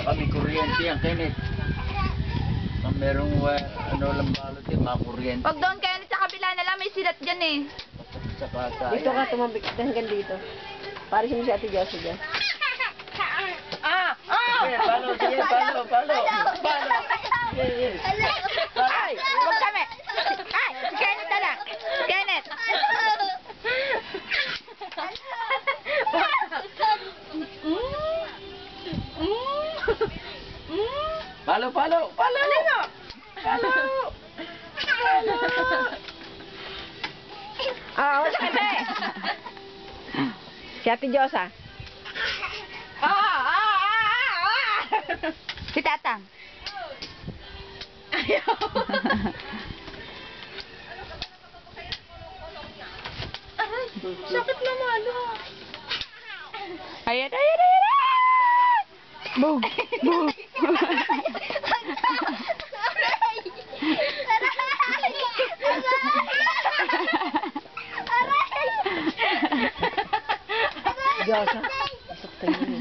Kami kuryente yan, Kenneth. Kung merong lang balot yun, mga kuryente. Pag doon kayo sa kabila na lang, may silat dyan eh. Sa pata. Dito ka, tumabik hanggang dito. Para si Ate Josie dyan. Sige, palo. Ay, huwag kami. Ay, si Kenneth na lang. Kenneth. Palo. Wala ka na eh. Si Ate Josa. Si Tatang. Ayaw. Sakit naman. Ayan. Boom. Josa. Sakto yun.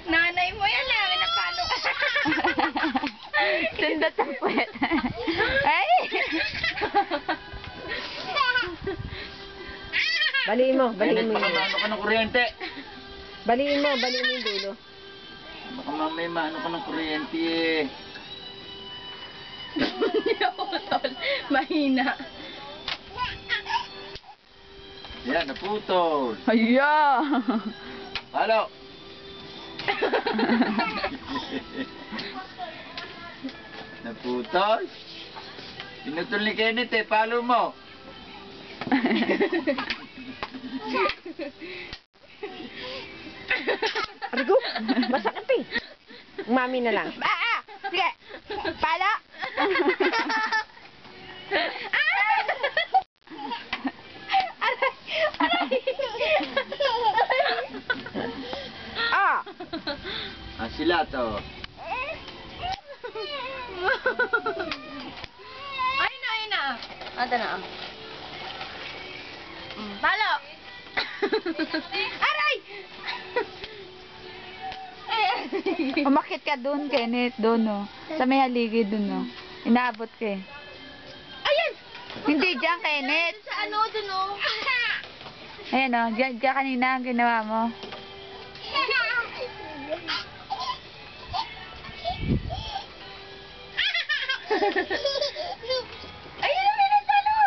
Nanay mo yan, namin na paano ka. Sundot ang puwet. Ay! Baliin mo Kenneth, yun. baka maano ka ng kuryente. Baliin mo yung dulo. Baka mamaya maano ka ng kuryente eh. Hindi ako, tol. Mahina. Yan, naputol. Aya! Palo. Naputol. Pinutol ni Kenneth eh, palo mo. Arigo, masakit eh. Mami na lang. Sige! Pala! Sila to. Ayun na. Ata na. Palo! Aray! Umakit ka dun, Kenneth. Doon, no. Sa may haligi dun, no. Inaabot ka eh. Ayan! Hindi dyan, Kenneth. Sa ano, dun, no. Ayan, no. Dyan kanina ang ginawa mo. Ayun na, may nagtalo!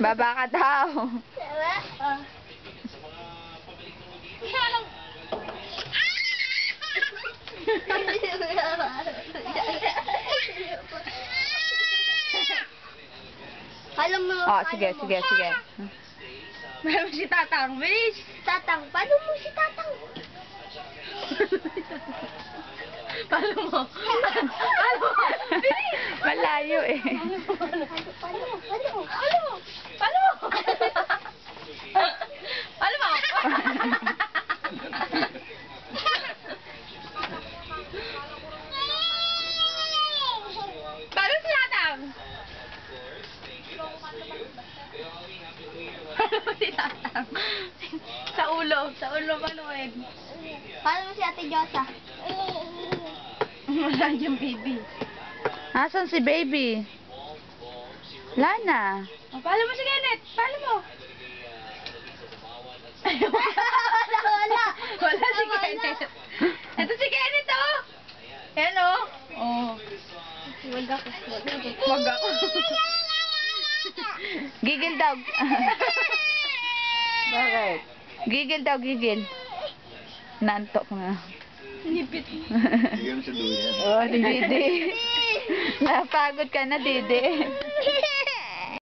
Baba ka daw. Alam mo, Sige. Meron si Tatang, bilis. Tatang, paano mo si Tatang? Paano mo? Bilis. Malayo eh. Paano mo? Paano si Tatang? Si Tatang. Sa ulo panuin. Paano mo si Ate Josa? Wala yung baby. Asan si baby? Lana. Paano mo si Kenneth? Paano mo? Wala. Wala si Kenneth. Ito si Kenneth, oh. Yan, oh. Wag ako. Wag ako. Gigil daw. Bakit? Gigil. Nantok na. Nipit. Bigyan mo sa duyan. Didi. Napagod ka na, Didi.